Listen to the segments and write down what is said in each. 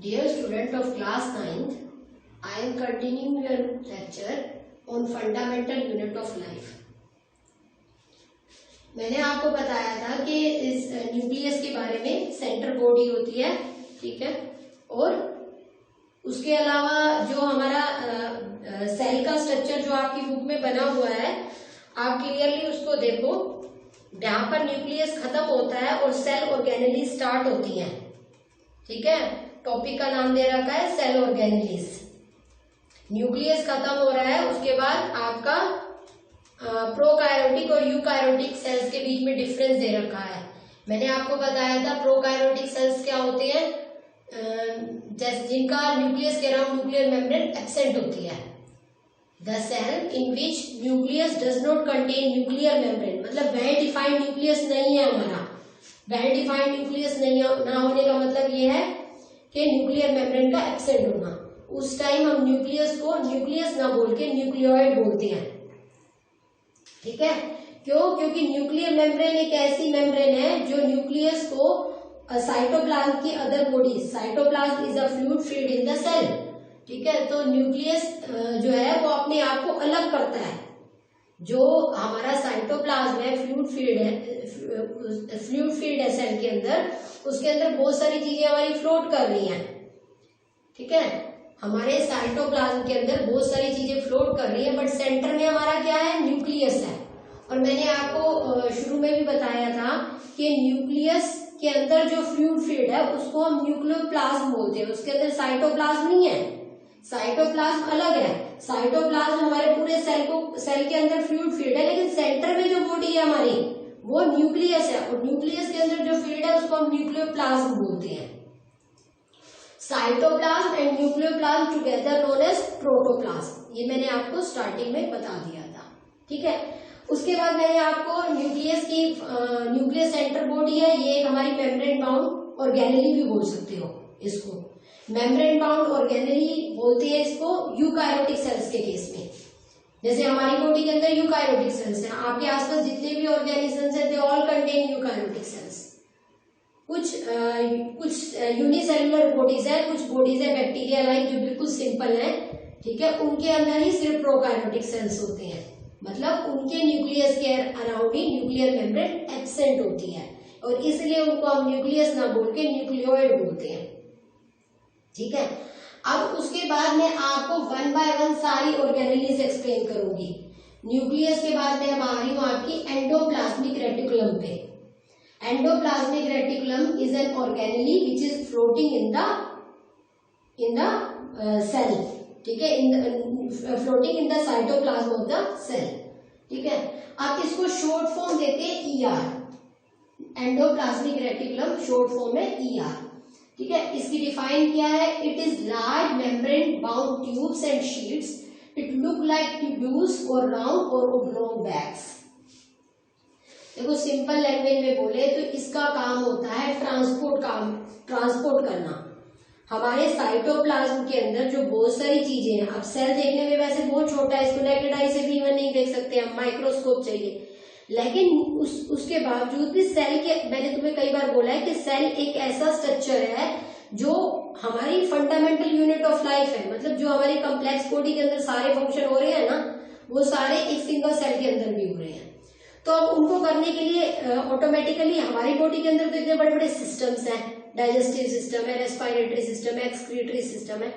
Dear student of class 9th, I am continuing your lecture on fundamental unit of life. मैंने आपको बताया था कि इस न्यूक्लियस के बारे में सेंटर बॉडी होती है, ठीक है, और उसके अलावा जो हमारा सेल का स्ट्रक्चर जो आपकी बुक में बना हुआ है, आप क्लियरली उसको देखो। जहां पर न्यूक्लियस खत्म होता है और सेल ऑर्गेनेली स्टार्ट होती है, ठीक है। टॉपिक का नाम दे रखा है सेल ऑर्गेनेलिस। न्यूक्लियस खत्म हो रहा है, उसके बाद आपका प्रोकायरोटिक और यूकायरोटिक सेल्स के बीच में डिफरेंस दे रखा है। मैंने आपको बताया था प्रोकायरोटिक सेल्स क्या होते हैं, जैसे जिनका न्यूक्लियस के अराउंड न्यूक्लियर मेम्ब्रेन एब्सेंट होती है। The cell in which nucleus does not contain nuclear membrane, मतलब वेल डिफाइंड न्यूक्लियस नहीं है हमारा। वेल डिफाइंड न्यूक्लियस नहीं ना होने का मतलब ये है कि न्यूक्लियर मेम्ब्रेन का एब्सेंट होना। उस टाइम हम न्यूक्लियस को न्यूक्लियस ना बोल के न्यूक्लियोइड बोलते हैं, ठीक है। क्यों? क्योंकि न्यूक्लियर मेम्ब्रेन एक ऐसी मेम्ब्रेन है जो न्यूक्लियस को साइटोप्लाज्म की other body, cytoplasm is a fluid field in the cell, ठीक है। तो न्यूक्लियस जो है वो अपने आप को अलग करता है। जो हमारा साइटोप्लाज्म है, फ्लूइड फील्ड है, फ्लूइड फील्ड है सेल के अंदर, उसके अंदर बहुत सारी चीजें हमारी फ्लोट कर रही हैं, ठीक है। हमारे साइटोप्लाज्म के अंदर बहुत सारी चीजें फ्लोट कर रही है, बट सेंटर में हमारा क्या है, न्यूक्लियस है। और मैंने आपको शुरू में भी बताया था कि न्यूक्लियस के अंदर जो फ्लूइड फील्ड है उसको हम न्यूक्लियोप्लाज्म बोलते हैं। उसके अंदर साइटोप्लाज्म नहीं है, साइटोप्लाज्म अलग है। साइटोप्लाज्म हमारे पूरे सेल के अंदर फ्लूइड फील्ड है, लेकिन सेंटर में जो बॉडी है हमारी वो न्यूक्लियस है, और न्यूक्लियस के अंदर जो फील्ड है उसको हम न्यूक्लियोप्लाज्म बोलते हैं। Cytoplasm and nucleoplasm together known as protoplasm, ये मैंने आपको स्टार्टिंग में बता दिया था, ठीक है। उसके बाद मैंने आपको न्यूक्लियस की न्यूक्लियस सेंटर बॉडी है, ये एक हमारी मेम्ब्रेन बाउंड ऑर्गेनेली भी बोल सकते हो इसको। मेम्ब्रेन बाउंड ऑर्गेनेली बोलते हैं इसको यूकारियोटिक सेल्स के केस में। जैसे हमारी बॉडी के अंदर यूकारियोटिक सेल्स हैं, आपके आसपास जितने भी ऑर्गेनिजम्स हैं they all contain eukaryotic sales. कुछ यूनिसेलुलर बॉडीज है, कुछ बॉडीज है बैक्टीरिया लाइक जो बिल्कुल सिंपल है, ठीक है। उनके अंदर ही सिर्फ प्रोकारियोटिक सेल्स होते हैं, मतलब उनके न्यूक्लियस के अराउंड ही न्यूक्लियर मेम्ब्रेन एब्सेंट होती है, और इसलिए उनको हम न्यूक्लियस ना बोल के न्यूक्लियोइड बोलते हैं, ठीक है। अब उसके बाद मैं आपको वन बाय वन सारी ऑर्गेनेलीज एक्सप्लेन करूंगी। न्यूक्लियस के बाद मैं आ रही हूं आपकी एंडोप्लाज्मिक रेटिकुलम पे। Endoplasmic reticulum is an organelle which is floating in the cell, ठीक है, floating in the cytoplasm of the cell, ठीक है। आप इसको शॉर्ट फॉर्म देते हैं ER, endoplasmic reticulum short form है ER, ठीक है। इसकी डिफाइन क्या है, it is large membrane bound tubes and sheets, it look like tubules और राउंड और ओब्लॉन्ग बैग्स। देखो सिंपल लैंग्वेज में बोले तो इसका काम होता है ट्रांसपोर्ट करना। हमारे साइटोप्लाज्म के अंदर जो बहुत सारी चीजें हैं, अब सेल देखने में वैसे बहुत छोटा है, इसको नेकेड आई से भी इवन नहीं देख सकते हम, माइक्रोस्कोप चाहिए, लेकिन उसके बावजूद भी सेल के, मैंने तुम्हें कई बार बोला है कि सेल एक ऐसा स्ट्रक्चर है जो हमारी फंडामेंटल यूनिट ऑफ लाइफ है, मतलब जो हमारी कॉम्प्लेक्स बॉडी के अंदर सारे फंक्शन हो रहे हैं ना, वो सारे एक सिंगल सेल के अंदर भी हो रहे हैं। तो अब उनको करने के लिए ऑटोमेटिकली हमारी बॉडी के अंदर तो इतने बड़े बड़े सिस्टम्स हैं, डाइजेस्टिव सिस्टम है, रेस्पिरेटरी सिस्टम है, एक्सक्रीटरी सिस्टम है।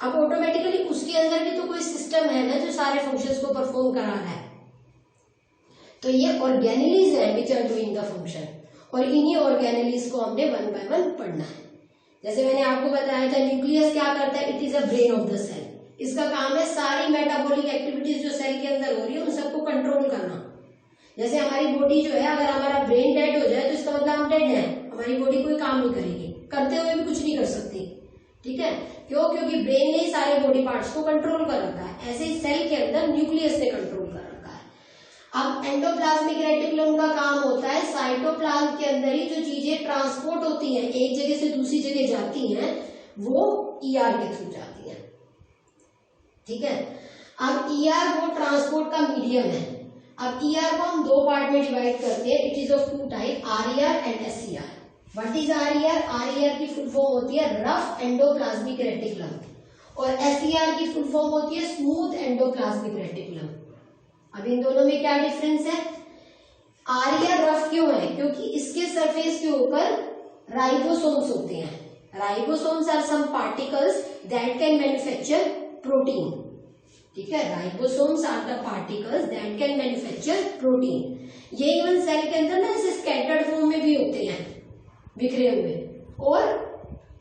अब ऑटोमेटिकली उसके अंदर भी तो कोई सिस्टम है ना जो सारे फंक्शंस को परफॉर्म करा रहा है। तो ये ऑर्गेनेलीज है which are doing the function, और इन्हीं ऑर्गेनेलीज को हमने वन बाय वन पढ़ना है। जैसे मैंने आपको बताया था न्यूक्लियस क्या करता है, it is a brain of the cell. इसका काम है सारी मेटाबॉलिक एक्टिविटीज जो सेल के अंदर हो रही है उन सबको कंट्रोल करना। जैसे हमारी बॉडी जो है, अगर हमारा ब्रेन डेड हो जाए तो इसका मतलब हम डेड है, हमारी बॉडी कोई काम नहीं करेगी, करते हुए भी कुछ नहीं कर सकती, ठीक है। क्यों? क्योंकि ब्रेन ने सारे बॉडी पार्ट्स को कंट्रोल कर रखा है, ऐसे ही सेल के अंदर न्यूक्लियस ने कंट्रोल कर रखा है। अब एंडोप्लाज्मिक रेटिकुलम का काम होता है साइटोप्लाज्म के अंदर ही जो चीजें ट्रांसपोर्ट होती हैं, एक जगह से दूसरी जगह जाती हैं, वो ER के थ्रू जाती हैं, ठीक है। अब ER वो ट्रांसपोर्ट का मीडियम है। अब ER को हम दो पार्ट में डिवाइड करते हैं, it is of two type, RER and SER। What is RER? RER की फुल फॉर्म होती है रफ एंडोप्लाज्मिक रेटिकुलम, और एसईआर की फुल फॉर्म होती है स्मूथ एंडोप्लाज्मिक रेटिकुलम। अब इन दोनों में क्या डिफरेंस है? आरईआर रफ क्यों है? क्योंकि इसके सरफेस के ऊपर राइबोसोम्स होते हैं। Ribosomes are some particles that can manufacture protein. ठीक है, ribosomes are the particles that can manufacture protein. ये इवन सेल के अंदर ना ऐसे स्कैटर्ड फॉर्म में भी होते हैं, बिखरे हुए, और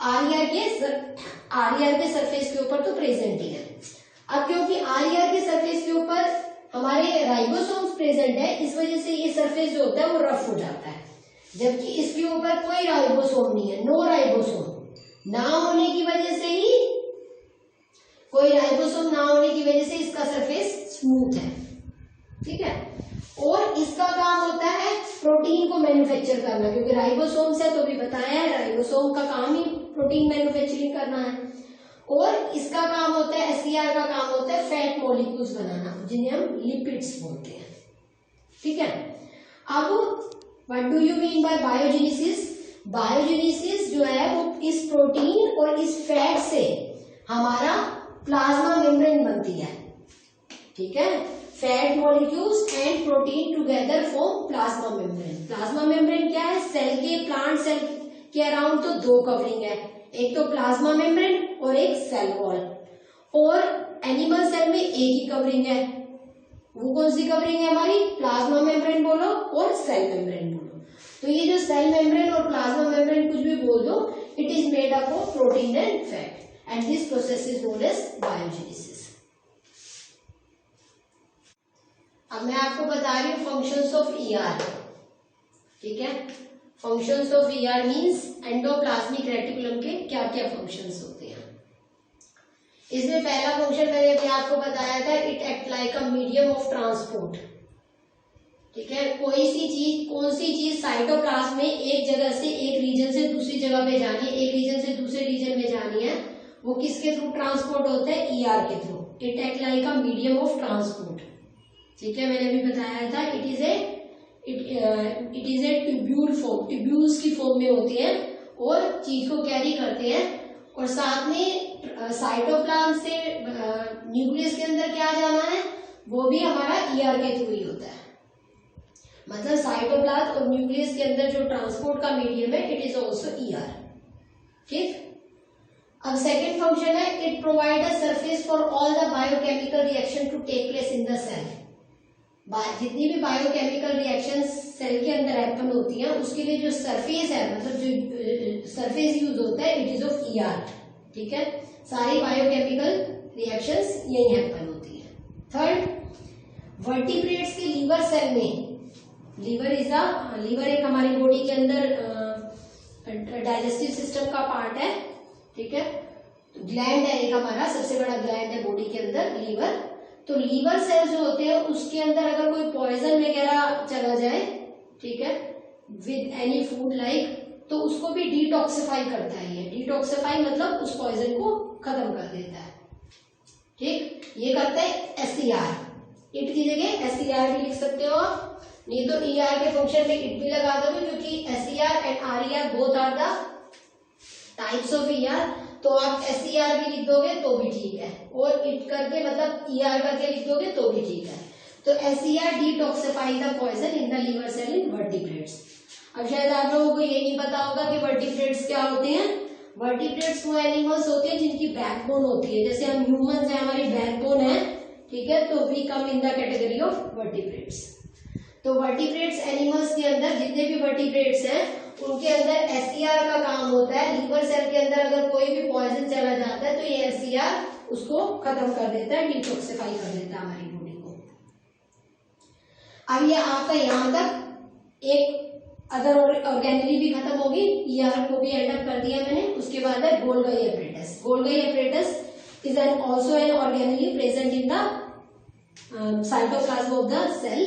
आरईआर के सरफेस के ऊपर तो प्रेजेंट ही है। अब क्योंकि आरईआर के सरफेस के ऊपर हमारे राइबोसोम्स प्रेजेंट है, इस वजह से ये सरफेस जो होता है वो रफ हो जाता है, जबकि इसके ऊपर कोई राइबोसोम नहीं है, नो राइबोसोम ना होने की वजह से ही, कोई राइबोसोम ना होने की वजह से इसका सरफेस स्मूथ है। ठीक है, और इसका काम होता है प्रोटीन को मैन्युफैक्चर करना, क्योंकि राइबोसोम से तो भी बताया है राइबोसोम का काम ही प्रोटीन मैन्युफैक्चरिंग करना है। और इसका काम होता है, एसईआर का काम होता है फैट मॉलिक्यूल्स बनाना, जिन्हें हम लिपिड्स बोलते हैं। ठीक है, अब what do you mean by biogenesis? Biogenesis जो है वो इस प्रोटीन और इस फैट से हमारा प्लाज्मा मेम्ब्रेन बनती है। ठीक है, fat molecules and protein together form plasma membrane. Plasma membrane क्या है? सेल के, प्लांट सेल के अराउंड तो दो कवरिंग है, एक तो प्लाज्मा मेम्ब्रेन और एक सेल वॉल, और एनिमल सेल में एक ही कवरिंग है। वो कौन सी कवरिंग है हमारी? प्लाज्मा मेम्ब्रेन बोलो और सेल मेम्ब्रेन बोलो। तो ये जो सेल मेम्ब्रेन और प्लाज्मा मेम्ब्रेन कुछ भी बोल दो, it is made up of protein and fat, and this process is known as biogenesis. अब मैं आपको बता रही हूँ फंक्शंस ऑफ ईआर। ठीक है, functions of ER means endoplasmic reticulum के क्या क्या फंक्शंस होते हैं। इसमें पहला फंक्शन मैंने अभी आपको बताया था, it act like a medium of transport. ठीक है, कोई सी चीज, कौन सी चीज साइटोप्लाज्म में एक जगह से, एक रीजन से दूसरी जगह पे जानी है, एक रीजन से दूसरे रीजन में जानी है, वो किसके थ्रू ट्रांसपोर्ट होता है? ईआर के through. It act like a medium of transport. ठीक है, मैंने अभी बताया था it is a tubule form, tubules की फॉर्म में होती है और चीज को कैरी करते हैं, और साथ में साइटोप्लाज्म से न्यूक्लियस के अंदर क्या जाना है, वो भी हमारा ईआर के थ्रू ही होता है। मतलब साइटोप्लाज्म और न्यूक्लियस के अंदर जो ट्रांसपोर्ट का मीडियम है, इट इज ऑल्सो ईआर। ठीक, अब सेकेंड फंक्शन है, it provide a surface for all the biochemical reaction to take place in the cell. जितनी भी बायोकेमिकल रिएक्शन सेल के अंदर हैपन होती हैं, उसके लिए जो सरफेस है, मतलब जो सरफेस यूज होता है, इट इज ऑफ ईआर। ठीक है, सारी बायोकेमिकल रिएक्शंस यही हैपन होती है। थर्ड, वर्टिब्रेट्स के लीवर सेल में, लीवर एक हमारी बॉडी के अंदर डाइजेस्टिव सिस्टम का पार्ट है। ठीक है, ग्लैंड है एक हमारा, सबसे बड़ा ग्लैंड है बॉडी के अंदर लीवर। तो लीवर सेल जो होते हैं उसके अंदर अगर कोई पॉइजन वगैरह चला जाए, ठीक है, विद एनी फूड लाइक, तो उसको भी डिटॉक्सिफाई करता है। ये डिटॉक्सिफाई मतलब उस पॉइजन को खत्म कर देता है। ठीक, ये करता है एसईआर। इट की जगह एसईआर भी लिख सकते हो आप, नहीं तो ईआर के फंक्शन में इट भी लगा दोगे, क्योंकि SER and RER both are the types of ER. तो आप एसईआर भी लिख दोगे तो भी ठीक है, और इट करके मतलब ईआर करके लिख दोगे तो भी ठीक है। तो SER detoxify the poison in the liver cell in vertebrates. अब शायद आप लोगों को ये नहीं पता होगा कि वर्टिब्रेट्स क्या होते हैं। वर्टिब्रेट्स वो एनिमल्स होते हैं जिनकी बैकबोन होती है, जैसे हम ह्यूमंस हैं, हमारी बैकबोन है। ठीक है, तो we come in the category of vertebrates. तो वर्टिब्रेट्स एनिमल्स के अंदर जितने भी वर्टिब्रेट्स हैं, उनके अंदर एसईआर का काम होता है। लीवर सेल के अंदर अगर कोई भी पॉइजन चला जाता है तो ये एसईआर उसको खत्म कर देता है, डिटॉक्सिफाई कर देता है हमारी बॉडी को। अब ये आपका यहां तक एक अदर ऑर्गेनेली भी खत्म होगी, ईआर को भी एंड अप कर दिया मैंने। उसके बाद है Golgi apparatus. Golgi apparatus is an also an organelle present in the cytoplasm of the cell.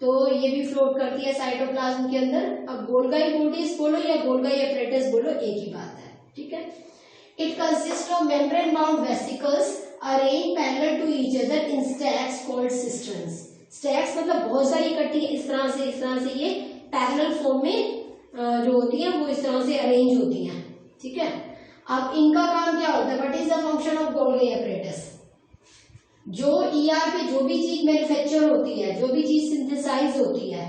तो ये भी फ्लोट करती है साइटोप्लाज्म के अंदर। अब गोल्गी बॉडीज बोलो या गोल्गी एपरेटस बोलो, एक ही बात है। ठीक है, it consist of membrane bound vesicles arrange parallel to each other in stacks called cisternae. Stacks मतलब बहुत सारी इकट्ठी इस तरह से ये पैरेलल फॉर्म में जो होती है वो इस तरह से अरेंज होती हैं, ठीक है। अब इनका काम क्या होता है, what is the function of Golgi apparatus. जो ईआर पे जो भी चीज मैन्युफैक्चर होती है, जो भी चीज सिंथेसाइज होती है,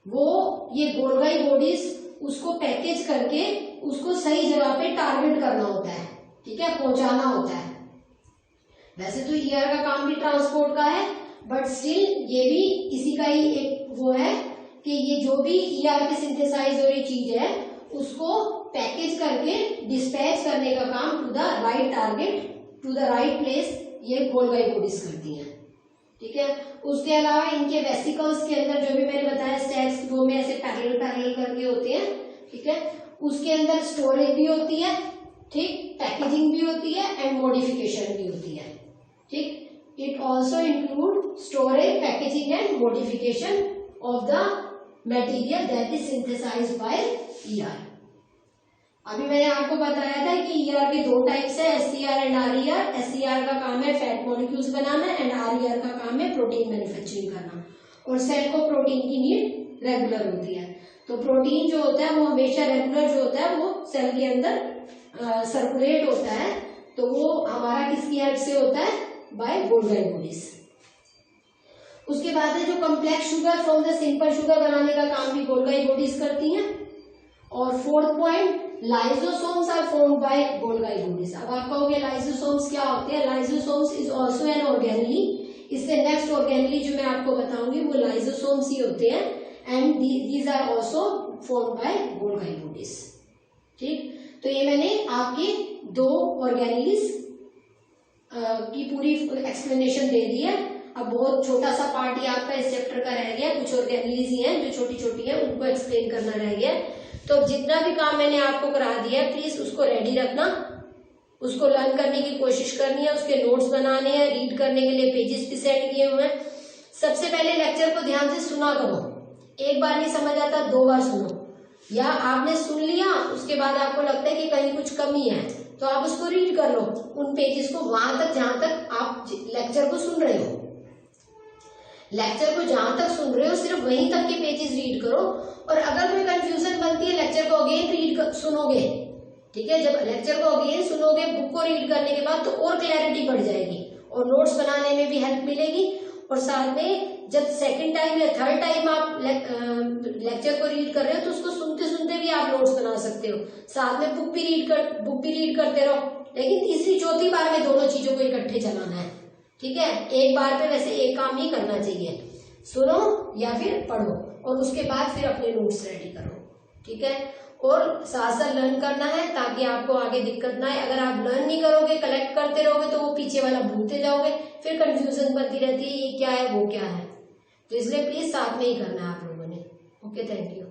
वो ये गोल्गी बॉडीज उसको पैकेज करके उसको सही जगह पे टारगेट करना होता है, ठीक है, पहुंचाना होता है। वैसे तो ईआर का काम भी ट्रांसपोर्ट का है, बट स्टिल ये भी इसी का ही एक वो है कि ये जो भी ईआर पे सिंथेसाइज हो रही चीज है उसको पैकेज करके डिस्पैच करने का काम to the right target, to the right place, ये गोल्गी बॉडीज करती हैं, ठीक है। उसके अलावा इनके वेसिकल्स के अंदर जो भी मैंने बताया स्टैक्स, वो में ऐसे पैरेलल पैरेलल करके होते हैं, ठीक है। उसके अंदर स्टोरेज भी होती है, ठीक, पैकेजिंग भी होती है एंड मॉडिफिकेशन भी होती है, ठीक। It also include storage, packaging and modification of the material that is synthesized by ER. अभी मैंने आपको बताया था कि ईआर के दो टाइप्स है, एससीआर एंड आरईआर। एससीआर का काम है fat molecules banana and RER का काम है प्रोटीन मैन्युफैक्चरिंग करना। और सेल को प्रोटीन की नीड रेगुलर होती है, तो प्रोटीन जो होता है वो हमेशा रेगुलर जो होता है वो सेल के अंदर सर्कुलेट होता है, तो वो हमारा किसकी हेल्प से होता है, बाय गोल्गी बॉडीज। उसके बाद है जो complex sugar from the simple sugar बनाने का काम भी गोल्गी बॉडीज करती हैं। और fourth point, lysosomes are formed by Golgi bodies. अब आप कहोगे लाइसोसोम्स क्या होते हैं, lysosomes is also an organelle. इससे नेक्स्ट ऑर्गेनेली जो मैं आपको बताऊंगी वो लाइसोसोम्स ही होते हैं and these are also formed by Golgi bodies, ठीक। तो ये मैंने आपके दो ऑर्गेनेलीज की पूरी एक्सप्लेनेशन दे दी है। अब बहुत छोटा सा पार्ट ही आपका इस चैप्टर का रह गया, कुछ ऑर्गेनेलीज ही हैं जो छोटी छोटी है, उनको एक्सप्लेन करना रह गया। तो जितना भी काम मैंने आपको करा दिया है प्लीज उसको रेडी रखना, उसको लर्न करने की कोशिश करनी है, उसके नोट्स बनाने हैं, रीड करने के लिए पेजेस भी सेंड किए हुए हैं। सबसे पहले लेक्चर को ध्यान से सुना करो, एक बार नहीं समझ आता 2 बार सुनो, या आपने सुन लिया उसके बाद आपको लगता है कि कहीं कुछ कमी है तो आप उसको रीड कर लो, उन पेजेस को वहां तक जहां तक आप लेक्चर को सुन रहे हो। लेक्चर को जहां तक सुन रहे हो सिर्फ वहीं तक के पेजेस रीड करो, और अगर कोई कंफ्यूजन बनती है लेक्चर को अगेन रीड सुनोगे, ठीक है। जब लेक्चर को अगेन सुनोगे बुक को रीड करने के बाद तो और क्लैरिटी बढ़ जाएगी और नोट्स बनाने में भी हेल्प मिलेगी। और साथ में जब सेकंड टाइम या थर्ड टाइम आप लेक्चर को रीड कर रहे हो तो उसको सुनते सुनते भी आप नोट्स बना सकते हो, साथ में बुक भी रीड करते रहो। लेकिन तीसरी चौथी बार में दोनों चीजों को इकट्ठे चलाना है, ठीक है। एक बार पे वैसे एक काम ही करना चाहिए, सुनो या फिर पढ़ो और उसके बाद फिर अपने नोट्स रेडी करो, ठीक है। और साथ साथ लर्न करना है ताकि आपको आगे दिक्कत ना आए। अगर आप लर्न नहीं करोगे, कलेक्ट करते रहोगे तो वो पीछे वाला भूलते जाओगे, फिर कंफ्यूजन बनती रहती है ये क्या है वो क्या है। तो इसलिए प्लीज साथ में ही करना है आप लोगों ने। Okay, thank you.